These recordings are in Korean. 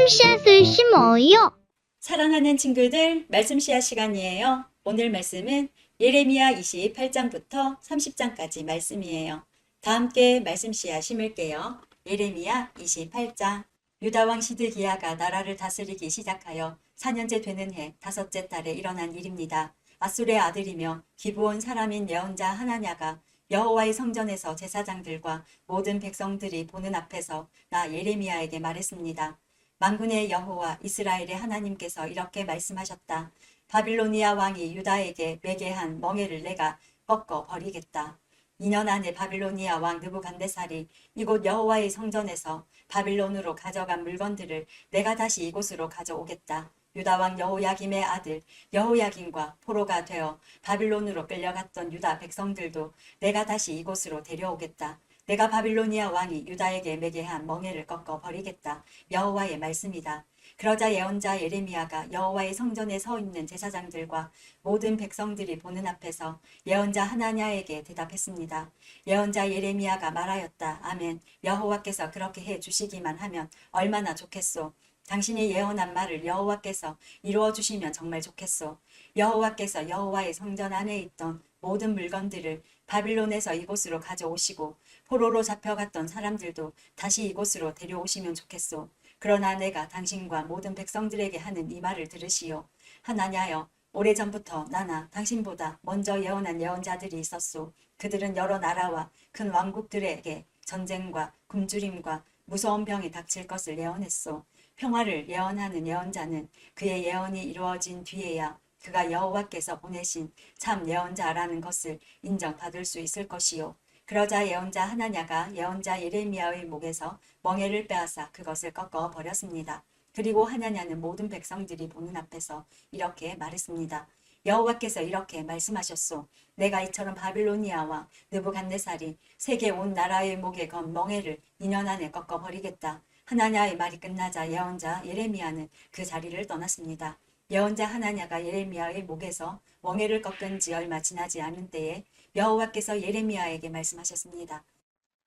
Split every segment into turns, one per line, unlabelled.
말씀 씨앗을 심어요.
사랑하는 친구들, 말씀 씨앗 시간이에요. 오늘 말씀은 예레미야 28장부터 30장까지 말씀이에요. 다 함께 말씀 씨앗 심을게요. 예레미야 28장. 유다 왕 시드기야가 나라를 다스리기 시작하여 4년째 되는 해 다섯째 달에 일어난 일입니다. 아술의 아들이며 기브온 사람인 예언자 하나냐가 여호와의 성전에서 제사장들과 모든 백성들이 보는 앞에서 나 예레미야에게 말했습니다. 만군의 여호와 이스라엘의 하나님께서 이렇게 말씀하셨다. 바빌로니아 왕이 유다에게 매게 한 멍에를 내가 꺾어 버리겠다. 2년 안에 바빌로니아 왕 느부갓네살이 이곳 여호와의 성전에서 바빌론으로 가져간 물건들을 내가 다시 이곳으로 가져오겠다. 유다 왕 여호야김의 아들 여호야김과 포로가 되어 바빌론으로 끌려갔던 유다 백성들도 내가 다시 이곳으로 데려오겠다. 내가 바빌로니아 왕이 유다에게 매게 한 멍에를 꺾어 버리겠다. 여호와의 말씀이다. 그러자 예언자 예레미야가 여호와의 성전에 서 있는 제사장들과 모든 백성들이 보는 앞에서 예언자 하나냐에게 대답했습니다. 예언자 예레미야가 말하였다. 아멘. 여호와께서 그렇게 해 주시기만 하면 얼마나 좋겠소. 당신이 예언한 말을 여호와께서 이루어 주시면 정말 좋겠소. 여호와께서 여호와의 성전 안에 있던 모든 물건들을 바빌론에서 이곳으로 가져오시고 포로로 잡혀갔던 사람들도 다시 이곳으로 데려오시면 좋겠소. 그러나 내가 당신과 모든 백성들에게 하는 이 말을 들으시오. 하나냐여, 오래전부터 나나 당신보다 먼저 예언한 예언자들이 있었소. 그들은 여러 나라와 큰 왕국들에게 전쟁과 굶주림과 무서운 병이 닥칠 것을 예언했소. 평화를 예언하는 예언자는 그의 예언이 이루어진 뒤에야 그가 여호와께서 보내신 참 예언자라는 것을 인정받을 수 있을 것이요. 그러자 예언자 하나냐가 예언자 예레미야의 목에서 멍에를 빼앗아 그것을 꺾어 버렸습니다. 그리고 하나냐는 모든 백성들이 보는 앞에서 이렇게 말했습니다. 여호와께서 이렇게 말씀하셨소. 내가 이처럼 바빌로니아 왕 느부갓네살이 세계 온 나라의 목에 건 멍에를 2년 안에 꺾어 버리겠다. 하나냐의 말이 끝나자 예언자 예레미야는 그 자리를 떠났습니다. 예언자 하나냐가 예레미야의 목에서 멍에를 꺾은 지 얼마 지나지 않은 때에 여호와께서 예레미야에게 말씀하셨습니다.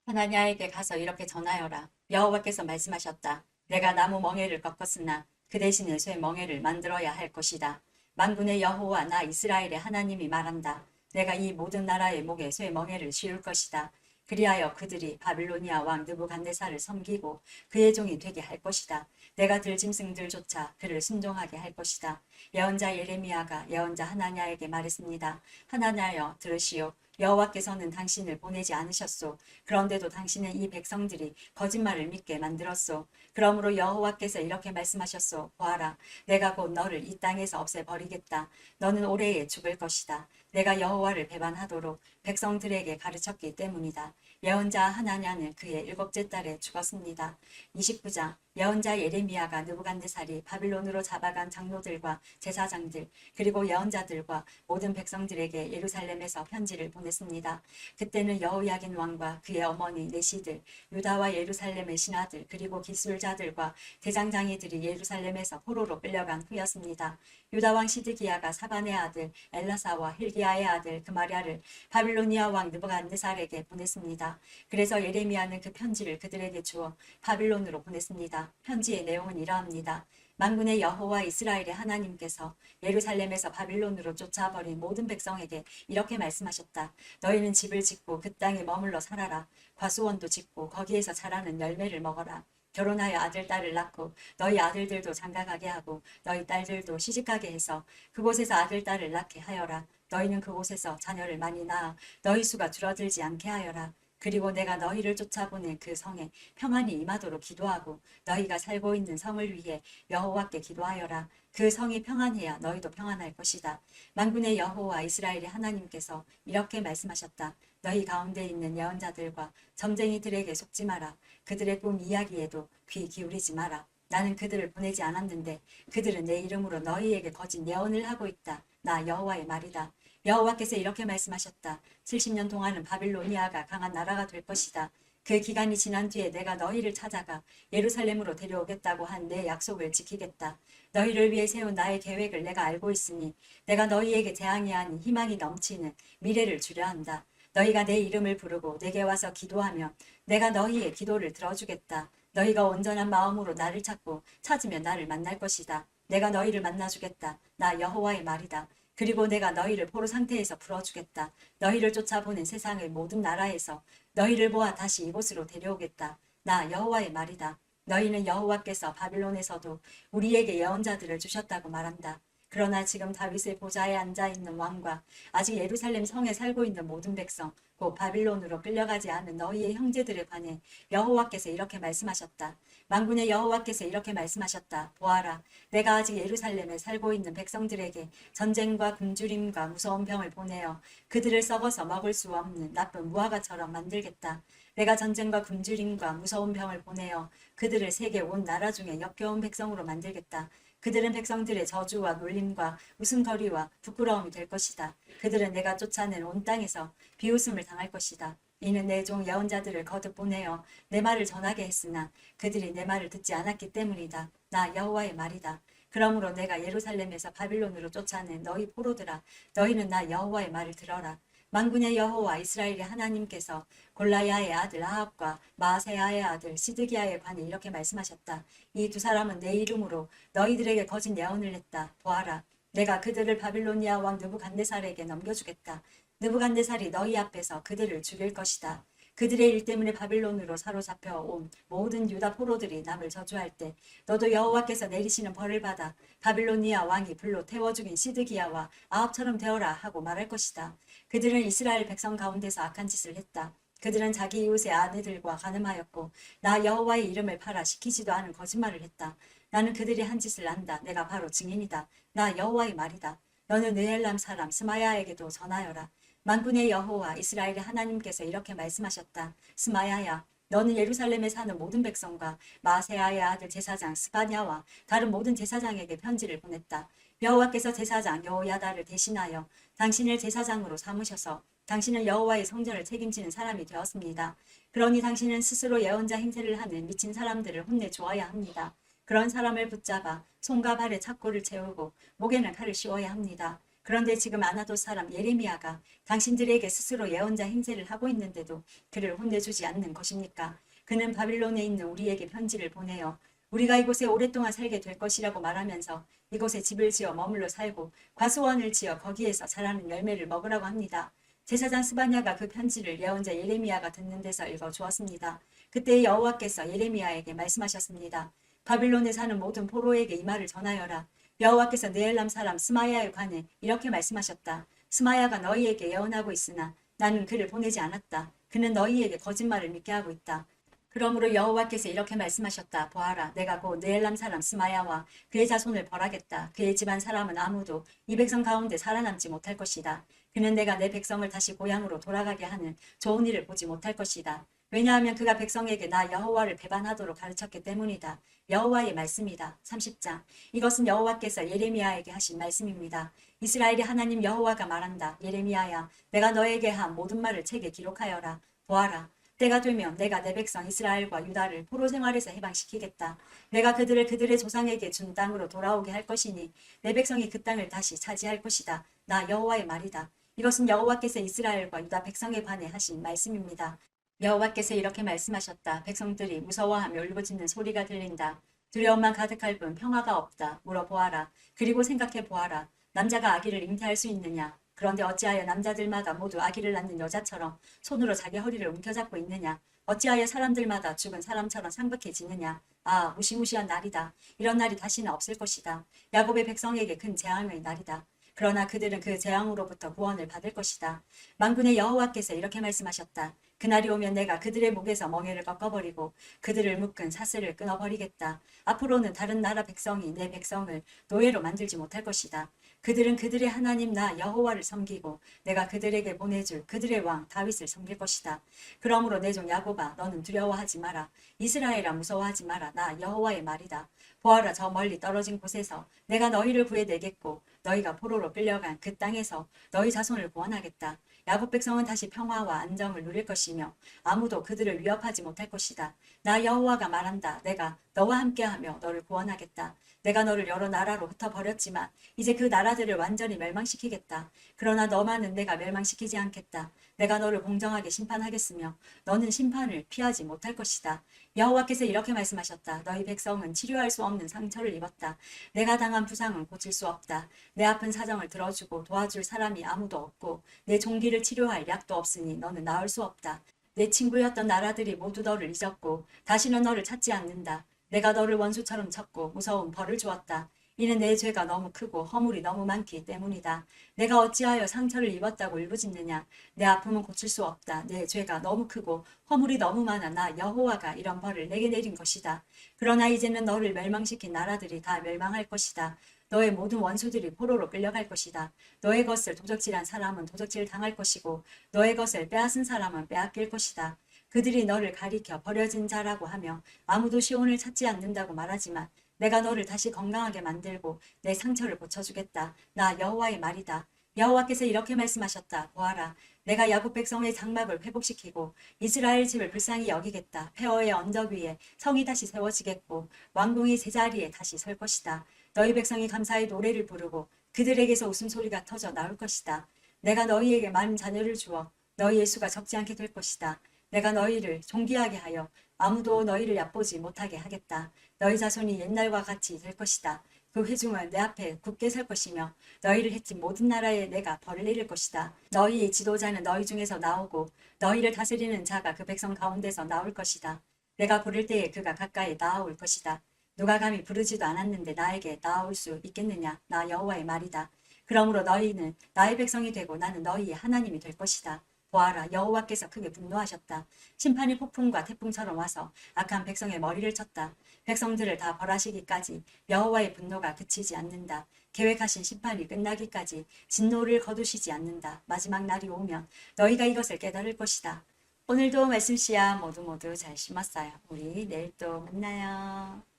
하나냐에게 가서 이렇게 전하여라. 여호와께서 말씀하셨다. 내가 나무 멍에를 꺾었으나 그 대신에 쇠 멍에를 만들어야 할 것이다. 만군의 여호와 나 이스라엘의 하나님이 말한다. 내가 이 모든 나라의 목에 쇠 멍에를 씌울 것이다. 그리하여 그들이 바빌로니아 왕 느부갓네살을 섬기고 그의 종이 되게 할 것이다. 내가 들짐승들조차 그를 순종하게 할 것이다. 예언자 예레미야가 예언자 하나냐에게 말했습니다. 하나냐여 들으시오. 여호와께서는 당신을 보내지 않으셨소. 그런데도 당신은 이 백성들이 거짓말을 믿게 만들었소. 그러므로 여호와께서 이렇게 말씀하셨소. 보아라, 내가 곧 너를 이 땅에서 없애버리겠다. 너는 오래에 죽을 것이다. 내가 여호와를 배반하도록 백성들에게 가르쳤기 때문이다. 예언자 하나냐는 그의 7째 달에 죽었습니다. 29장. 예언자 예레미야가 느부갓네살이 바빌론으로 잡아간 장로들과 제사장들 그리고 예언자들과 모든 백성들에게 예루살렘에서 편지를 보냈습니다. 그때는 여호야긴 왕과 그의 어머니 내시들 유다와 예루살렘의 신하들 그리고 기술자들과 대장장이들이 예루살렘에서 포로로 끌려간 후였습니다. 유다 왕 시드기야가 사반의 아들 엘라사와 힐기야의 아들 그마랴를 바빌로니아 왕 느부갓네살에게 보냈습니다. 그래서 예레미야는 그 편지를 그들에게 주어 바빌론으로 보냈습니다. 편지의 내용은 이러합니다. 만군의 여호와 이스라엘의 하나님께서 예루살렘에서 바빌론으로 쫓아버린 모든 백성에게 이렇게 말씀하셨다. 너희는 집을 짓고 그 땅에 머물러 살아라. 과수원도 짓고 거기에서 자라는 열매를 먹어라. 결혼하여 아들, 딸을 낳고 너희 아들들도 장가가게 하고 너희 딸들도 시집가게 해서 그곳에서 아들, 딸을 낳게 하여라. 너희는 그곳에서 자녀를 많이 낳아 너희 수가 줄어들지 않게 하여라. 그리고 내가 너희를 쫓아보낸 그 성에 평안이 임하도록 기도하고 너희가 살고 있는 성을 위해 여호와께 기도하여라. 그 성이 평안해야 너희도 평안할 것이다. 만군의 여호와 이스라엘의 하나님께서 이렇게 말씀하셨다. 너희 가운데 있는 예언자들과 점쟁이들에게 속지 마라. 그들의 꿈 이야기에도 귀 기울이지 마라. 나는 그들을 보내지 않았는데 그들은 내 이름으로 너희에게 거짓 예언을 하고 있다. 나 여호와의 말이다. 여호와께서 이렇게 말씀하셨다. 70년 동안은 바빌로니아가 강한 나라가 될 것이다. 그 기간이 지난 뒤에 내가 너희를 찾아가 예루살렘으로 데려오겠다고 한 내 약속을 지키겠다. 너희를 위해 세운 나의 계획을 내가 알고 있으니 내가 너희에게 재앙이 아닌 희망이 넘치는 미래를 주려 한다. 너희가 내 이름을 부르고 내게 와서 기도하면 내가 너희의 기도를 들어주겠다. 너희가 온전한 마음으로 나를 찾고 찾으면 나를 만날 것이다. 내가 너희를 만나주겠다. 나 여호와의 말이다. 그리고 내가 너희를 포로 상태에서 풀어주겠다. 너희를 쫓아보는 세상의 모든 나라에서 너희를 모아 다시 이곳으로 데려오겠다. 나 여호와의 말이다. 너희는 여호와께서 바빌론에서도 우리에게 예언자들을 주셨다고 말한다. 그러나 지금 다윗의 보좌에 앉아있는 왕과 아직 예루살렘 성에 살고 있는 모든 백성, 곧 바빌론으로 끌려가지 않은 너희의 형제들에 관해 여호와께서 이렇게 말씀하셨다. 만군의 여호와께서 이렇게 말씀하셨다. 보아라, 내가 아직 예루살렘에 살고 있는 백성들에게 전쟁과 굶주림과 무서운 병을 보내어 그들을 썩어서 먹을 수 없는 나쁜 무화과처럼 만들겠다. 내가 전쟁과 굶주림과 무서운 병을 보내어 그들을 세계 온 나라 중에 역겨운 백성으로 만들겠다. 그들은 백성들의 저주와 놀림과 웃음거리와 부끄러움이 될 것이다. 그들은 내가 쫓아낸 온 땅에서 비웃음을 당할 것이다. 이는 내 종 예언자들을 거듭 보내어 내 말을 전하게 했으나 그들이 내 말을 듣지 않았기 때문이다. 나 여호와의 말이다. 그러므로 내가 예루살렘에서 바빌론으로 쫓아낸 너희 포로들아, 너희는 나 여호와의 말을 들어라. 만군의 여호와 이스라엘의 하나님께서 골라야의 아들 아합과 마아세야의 아들 시드기야에 관해 이렇게 말씀하셨다. 이 두 사람은 내 이름으로 너희들에게 거짓 예언을 했다. 보아라, 내가 그들을 바빌로니아 왕 느부갓네살에게 넘겨주겠다. 느부갓네살이 너희 앞에서 그들을 죽일 것이다. 그들의 일 때문에 바빌론으로 사로잡혀 온 모든 유다 포로들이 남을 저주할 때 너도 여호와께서 내리시는 벌을 받아 바빌로니아 왕이 불로 태워 죽인 시드기야와 아합처럼 되어라 하고 말할 것이다. 그들은 이스라엘 백성 가운데서 악한 짓을 했다. 그들은 자기 이웃의 아내들과 간음하였고 나 여호와의 이름을 팔아 시키지도 않은 거짓말을 했다. 나는 그들이 한 짓을 안다. 내가 바로 증인이다. 나 여호와의 말이다. 너는 느엘람 사람 스마야에게도 전하여라. 만군의 여호와 이스라엘의 하나님께서 이렇게 말씀하셨다. 스마야야, 너는 예루살렘에 사는 모든 백성과 마세야의 아들 제사장 스바냐와 다른 모든 제사장에게 편지를 보냈다. 여호와께서 제사장 여호야다를 대신하여 당신을 제사장으로 삼으셔서 당신은 여호와의 성전을 책임지는 사람이 되었습니다. 그러니 당신은 스스로 예언자 행세를 하는 미친 사람들을 혼내주어야 합니다. 그런 사람을 붙잡아 손과 발에 착고를 채우고 목에는 칼을 씌워야 합니다. 그런데 지금 아나돗 사람 예레미야가 당신들에게 스스로 예언자 행세를 하고 있는데도 그를 혼내주지 않는 것입니까? 그는 바빌론에 있는 우리에게 편지를 보내어 우리가 이곳에 오랫동안 살게 될 것이라고 말하면서 이곳에 집을 지어 머물러 살고 과수원을 지어 거기에서 자라는 열매를 먹으라고 합니다. 제사장 스바냐가 그 편지를 예언자 예레미야가 듣는 데서 읽어 주었습니다. 그때 여호와께서 예레미야에게 말씀하셨습니다. 바빌론에 사는 모든 포로에게 이 말을 전하여라. 여호와께서 느엘람 사람 스마야에 관해 이렇게 말씀하셨다. 스마야가 너희에게 예언하고 있으나 나는 그를 보내지 않았다. 그는 너희에게 거짓말을 믿게 하고 있다. 그러므로 여호와께서 이렇게 말씀하셨다. 보아라, 내가 곧 느엘람 사람 스마야와 그의 자손을 벌하겠다. 그의 집안 사람은 아무도 이 백성 가운데 살아남지 못할 것이다. 그는 내가 내 백성을 다시 고향으로 돌아가게 하는 좋은 일을 보지 못할 것이다. 왜냐하면 그가 백성에게 나 여호와를 배반하도록 가르쳤기 때문이다. 여호와의 말씀이다. 30장. 이것은 여호와께서 예레미야에게 하신 말씀입니다. 이스라엘의 하나님 여호와가 말한다. 예레미야야, 내가 너에게 한 모든 말을 책에 기록하여라. 보아라, 때가 되면 내가 내 백성 이스라엘과 유다를 포로 생활에서 해방시키겠다. 내가 그들을 그들의 조상에게 준 땅으로 돌아오게 할 것이니 내 백성이 그 땅을 다시 차지할 것이다. 나 여호와의 말이다. 이것은 여호와께서 이스라엘과 유다 백성에 관해 하신 말씀입니다. 여호와께서 이렇게 말씀하셨다. 백성들이 무서워하며 울부짖는 소리가 들린다. 두려움만 가득할 뿐 평화가 없다. 물어보아라. 그리고 생각해 보아라. 남자가 아기를 잉태할 수 있느냐? 그런데 어찌하여 남자들마다 모두 아기를 낳는 여자처럼 손으로 자기 허리를 움켜잡고 있느냐? 어찌하여 사람들마다 죽은 사람처럼 상박해지느냐? 아, 무시무시한 날이다. 이런 날이 다시는 없을 것이다. 야곱의 백성에게 큰 재앙의 날이다. 그러나 그들은 그 재앙으로부터 구원을 받을 것이다. 만군의 여호와께서 이렇게 말씀하셨다. 그날이 오면 내가 그들의 목에서 멍에를 꺾어버리고 그들을 묶은 사슬을 끊어버리겠다. 앞으로는 다른 나라 백성이 내 백성을 노예로 만들지 못할 것이다. 그들은 그들의 하나님 나 여호와를 섬기고 내가 그들에게 보내줄 그들의 왕 다윗을 섬길 것이다. 그러므로 내 종 야곱아, 너는 두려워하지 마라. 이스라엘아, 무서워하지 마라. 나 여호와의 말이다. 보아라, 저 멀리 떨어진 곳에서 내가 너희를 구해내겠고 너희가 포로로 끌려간 그 땅에서 너희 자손을 구원하겠다. 야곱 백성은 다시 평화와 안정을 누릴 것이며 아무도 그들을 위협하지 못할 것이다. 나 여호와가 말한다. 내가 너와 함께하며 너를 구원하겠다. 내가 너를 여러 나라로 흩어버렸지만 이제 그 나라들을 완전히 멸망시키겠다. 그러나 너만은 내가 멸망시키지 않겠다. 내가 너를 공정하게 심판하겠으며 너는 심판을 피하지 못할 것이다. 여호와께서 이렇게 말씀하셨다. 너희 백성은 치료할 수 없는 상처를 입었다. 내가 당한 부상은 고칠 수 없다. 내 아픈 사정을 들어주고 도와줄 사람이 아무도 없고 내 종기를 치료할 약도 없으니 너는 나을 수 없다. 내 친구였던 나라들이 모두 너를 잊었고 다시는 너를 찾지 않는다. 내가 너를 원수처럼 쳤고 무서운 벌을 주었다. 이는 내 죄가 너무 크고 허물이 너무 많기 때문이다. 내가 어찌하여 상처를 입었다고 울부짖느냐. 내 아픔은 고칠 수 없다. 내 죄가 너무 크고 허물이 너무 많아. 나 여호와가 이런 벌을 내게 내린 것이다. 그러나 이제는 너를 멸망시킨 나라들이 다 멸망할 것이다. 너의 모든 원수들이 포로로 끌려갈 것이다. 너의 것을 도적질한 사람은 도적질 당할 것이고 너의 것을 빼앗은 사람은 빼앗길 것이다. 그들이 너를 가리켜 버려진 자라고 하며 아무도 시온을 찾지 않는다고 말하지만 내가 너를 다시 건강하게 만들고 내 상처를 고쳐주겠다. 나 여호와의 말이다. 여호와께서 이렇게 말씀하셨다. 보아라, 내가 야곱 백성의 장막을 회복시키고 이스라엘 집을 불쌍히 여기겠다. 페어의 언덕 위에 성이 다시 세워지겠고 왕궁이 제자리에 다시 설 것이다. 너희 백성이 감사의 노래를 부르고 그들에게서 웃음소리가 터져 나올 것이다. 내가 너희에게 많은 자녀를 주어 너희의 수가 적지 않게 될 것이다. 내가 너희를 존귀하게 하여 아무도 너희를 얕보지 못하게 하겠다. 너희 자손이 옛날과 같이 될 것이다. 그 회중은 내 앞에 굳게 설 것이며 너희를 해친 모든 나라에 내가 벌을 내릴 것이다. 너희의 지도자는 너희 중에서 나오고 너희를 다스리는 자가 그 백성 가운데서 나올 것이다. 내가 부를 때에 그가 가까이 나아올 것이다. 누가 감히 부르지도 않았는데 나에게 나아올 수 있겠느냐. 나 여호와의 말이다. 그러므로 너희는 나의 백성이 되고 나는 너희의 하나님이 될 것이다. 보아라, 여호와께서 크게 분노하셨다. 심판이 폭풍과 태풍처럼 와서 악한 백성의 머리를 쳤다. 백성들을 다 벌하시기까지 여호와의 분노가 그치지 않는다. 계획하신 심판이 끝나기까지 진노를 거두시지 않는다. 마지막 날이 오면 너희가 이것을 깨달을 것이다. 오늘도 말씀 씨앗 모두 잘 심었어요. 우리 내일 또 만나요.